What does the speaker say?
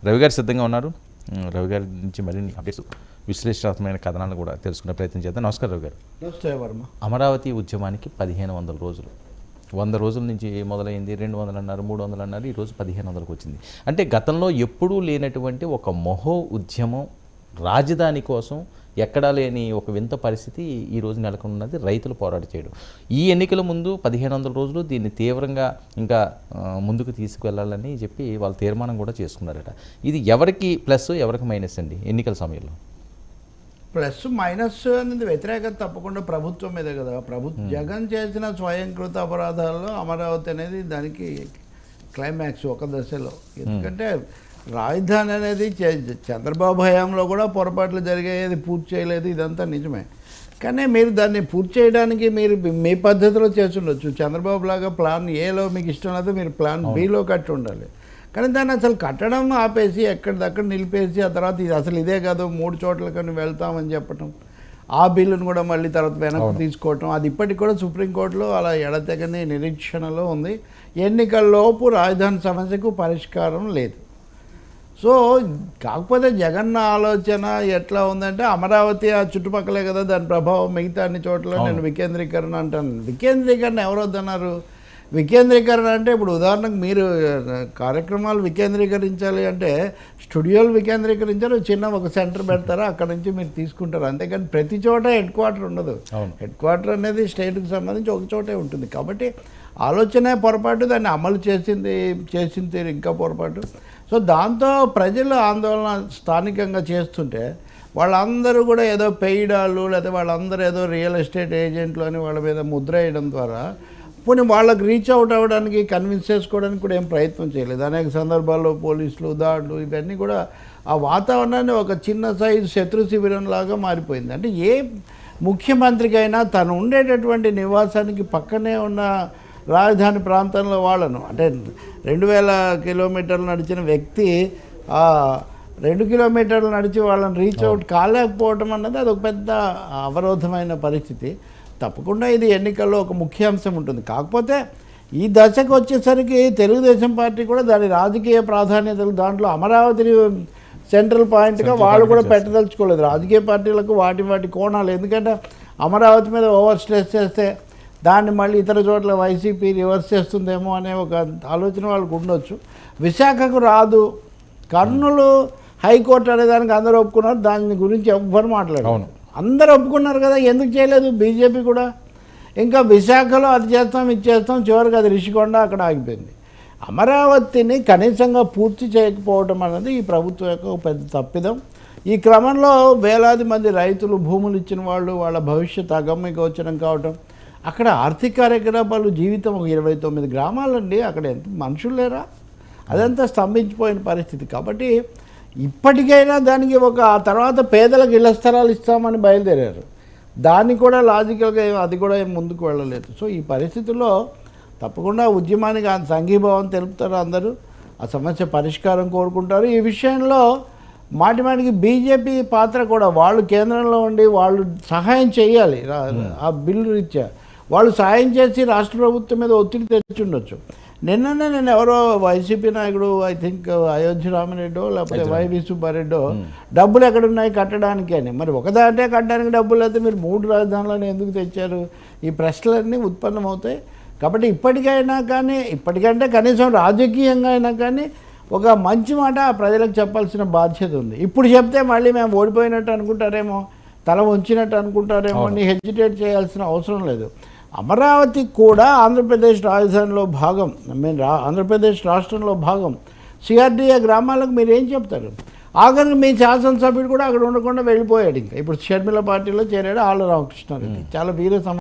రవి గారు సిద్ధంగా ఉన్నారు. రవి గారి నుంచి మరిన్ని అప్డేట్స్, విశ్లేషణాత్మకమైన కథనాలను కూడా తెలుసుకునే ప్రయత్నం చేద్దాం. నమస్కారం రవి గారు. నమస్తే వర్మ. అమరావతి ఉద్యమానికి 1500 రోజులు, 100 రోజుల నుంచి మొదలైంది. 200 అన్నారు, 300 అన్నారు, ఈరోజు 1500కు వచ్చింది. అంటే గతంలో ఎప్పుడూ లేనటువంటి ఒక మహో ఉద్యమం, రాజధాని కోసం ఎక్కడా లేని ఒక వింత పరిస్థితి ఈరోజు నెలకొన్నది. రైతులు పోరాట చేయడం, ఈ ఎన్నికల ముందు 1500 రోజులు దీన్ని తీవ్రంగా ఇంకా ముందుకు తీసుకువెళ్ళాలని చెప్పి వాళ్ళు తీర్మానం కూడా చేసుకున్నారట. ఇది ఎవరికి ప్లస్ ఎవరికి మైనస్ అండి ఎన్నికల సమయంలో? ప్లస్ మైనస్ అనేది వ్యతిరేకత తప్పకుండా ప్రభుత్వం మీదే కదా. జగన్ చేసిన స్వయంకృత అపరాధాల్లో అమరావతి అనేది దానికి క్లైమాక్స్ ఒక దశలో. ఎందుకంటే రాజధాని అనేది చంద్రబాబు హయాంలో కూడా పొరపాట్లు జరిగేది, పూర్తి చేయలేదు, ఇదంతా నిజమే. కానీ మీరు దాన్ని పూర్తి చేయడానికి మీరు మీ పద్ధతిలో చేస్తుండొచ్చు. చంద్రబాబు లాగా ప్లాన్ ఏలో మీకు ఇష్టం లేదు, మీరు ప్లాన్ బిలో కట్టి ఉండాలి. కానీ దాన్ని అసలు కట్టడం ఆపేసి ఎక్కడిదక్కడ నిలిపేసి ఆ తర్వాత ఇది అసలు ఇదే కాదు 3 చోట్లకని వెళ్తామని చెప్పటం, ఆ బిల్లును కూడా మళ్ళీ తర్వాత వెనక్కి తీసుకోవటం, అది ఇప్పటికి కూడా సుప్రీంకోర్టులో అలా ఎడతెగని నిరీక్షణలో ఉంది. ఎన్నికల్లోపు రాజధాని సమస్యకు పరిష్కారం లేదు. సో కాకపోతే జగన్ ఆలోచన ఎట్లా ఉందంటే అమరావతి ఆ చుట్టుపక్కలే కదా, దాని ప్రభావం మిగతా అన్ని చోట్ల నేను వికేంద్రీకరణ అంటాను. వికేంద్రీకరణ ఎవరు వద్దన్నారు? వికేంద్రీకరణ అంటే ఇప్పుడు ఉదాహరణకు మీరు కార్యక్రమాలు వికేంద్రీకరించాలి అంటే స్టూడియోలు వికేంద్రీకరించారు, చిన్న ఒక సెంటర్ పెడతారా, అక్కడ నుంచి మీరు తీసుకుంటారు. అంతేకాని ప్రతి చోట హెడ్ క్వార్టర్ ఉండదు. హెడ్ క్వార్టర్ అనేది స్టేట్కి సంబంధించి ఒక చోటే ఉంటుంది. కాబట్టి ఆలోచనే పొరపాటు, దాన్ని అమలు చేసింది ఇంకా పొరపాటు. సో దాంతో ప్రజలు ఆందోళన స్థానికంగా చేస్తుంటే వాళ్ళందరూ కూడా ఏదో పెయిడాలు లేదా వాళ్ళందరూ ఏదో రియల్ ఎస్టేట్ ఏజెంట్లు అని వాళ్ళ మీద ముద్ర వేయడం ద్వారా పోనీ వాళ్ళకి రీచ్ అవుట్ అవ్వడానికి, కన్విన్స్ చేసుకోవడానికి కూడా ఏం ప్రయత్నం చేయలేదు. అనేక సందర్భాల్లో పోలీసులు దాడులు ఇవన్నీ కూడా ఆ వాతావరణాన్ని ఒక చిన్న సైజు శత్రు శిబిరంలాగా మారిపోయింది. అంటే ఏ ముఖ్యమంత్రికైనా తను ఉండేటటువంటి నివాసానికి పక్కనే ఉన్న రాజధాని ప్రాంతంలో వాళ్ళను, అంటే 2000 కిలోమీటర్లు నడిచిన వ్యక్తి 2 కిలోమీటర్లు నడిచి వాళ్ళని రీచ్ అవుట్ కాలేకపోవటం అన్నది అదొక పెద్ద అవరోధమైన పరిస్థితి. తప్పకుండా ఇది ఎన్నికల్లో ఒక ముఖ్యాంశం ఉంటుంది. కాకపోతే ఈ దశకు వచ్చేసరికి తెలుగుదేశం పార్టీ కూడా దాని రాజకీయ ప్రాధాన్యతలు దాంట్లో అమరావతిని సెంట్రల్ పాయింట్గా వాళ్ళు కూడా పెట్టదలుచుకోలేదు. రాజకీయ పార్టీలకు వాటి కోణాలు, ఎందుకంటే అమరావతి మీద ఓవర్ స్ట్రెస్ చేస్తే దాన్ని మళ్ళీ ఇతర చోట్ల వైసీపీ రివర్స్ చేస్తుందేమో అనే ఒక ఆలోచన వాళ్ళకు ఉండొచ్చు. విశాఖకు రాదు, కర్నూలు హైకోర్టు అనేదానికి అందరూ ఒప్పుకున్నారు, దాని గురించి ఎవ్వరు మాట్లాడారు. అందరూ ఒప్పుకున్నారు కదా, ఎందుకు చేయలేదు బీజేపీ కూడా? ఇంకా విశాఖలో అది చేస్తాం ఇది చేస్తాం, చివరికి అది రిషికొండ అక్కడ ఆగిపోయింది. అమరావతిని కనీసంగా పూర్తి చేయకపోవడం అన్నది ఈ ప్రభుత్వం యొక్క పెద్ద తప్పిదం. ఈ క్రమంలో వేలాది మంది రైతులు, భూములు ఇచ్చిన వాళ్ళు, వాళ్ళ భవిష్యత్ అగమ్యగోచరం కావటం, అక్కడ ఆర్థిక కార్యకలాపాలు జీవితం ఒక 29 గ్రామాలండి, అక్కడ ఎంత మనుషులు లేరా, అదంతా స్తంభించిపోయిన పరిస్థితి. కాబట్టి ఇప్పటికైనా దానికి ఒక తర్వాత పేదలకు ఇళ్ల స్థలాలు ఇస్తామని బయలుదేరారు, దాన్ని కూడా లాజికల్గా అది కూడా ముందుకు వెళ్ళలేదు. సో ఈ పరిస్థితుల్లో తప్పకుండా ఉద్యమానికి సంఘీభావం తెలుపుతారు అందరూ, ఆ సమస్య పరిష్కారం కోరుకుంటారు. ఈ విషయంలో మాటిమాటికి బీజేపీ పాత్ర కూడా, వాళ్ళు కేంద్రంలో ఉండి వాళ్ళు సహాయం చేయాలి. ఆ బిల్లు రీత్యా వాళ్ళు సహాయం చేసి రాష్ట్ర ప్రభుత్వం మీద ఒత్తిడి తెచ్చుండొచ్చు. నిన్ననే నేను ఎవరో వైసీపీ నాయకుడు, ఐ థింక్ అయోధ్య రామిరెడ్డో లేకపోతే వైవి సుబ్బారెడ్డో, డబ్బులు ఎక్కడున్నాయి కట్టడానికి అని. మరి ఒకదాంటే కట్టడానికి డబ్బులు అయితే మీరు 3 రాజధానులను ఎందుకు తెచ్చారు? ఈ ప్రశ్నలన్నీ ఉత్పన్నమవుతాయి. కాబట్టి ఇప్పటికైనా కానీ, ఇప్పటికంటే కనీసం రాజకీయంగా అయినా కానీ ఒక మంచి మాట ప్రజలకు చెప్పాల్సిన బాధ్యత ఉంది. ఇప్పుడు చెప్తే మళ్ళీ మేము ఓడిపోయినట్టు అనుకుంటారేమో, తల వంచినట్టు అనుకుంటారేమో అని హెజిటేట్ చేయాల్సిన అవసరం లేదు. అమరావతి కూడా ఆంధ్రప్రదేశ్ రాజధానిలో భాగం, ఆంధ్రప్రదేశ్ రాష్ట్రంలో భాగం. సిఆర్డీఏ గ్రామాలకు మీరు ఏం చెప్తారు? ఆఖరికి మీ శాసనసభ్యుడు కూడా అక్కడ ఉండకుండా వెళ్ళిపోయాడు. ఇంకా ఇప్పుడు షర్మిల పార్టీలో చేరాడు ఆళ్ళ రామకృష్ణారెడ్డి, చాలా వీర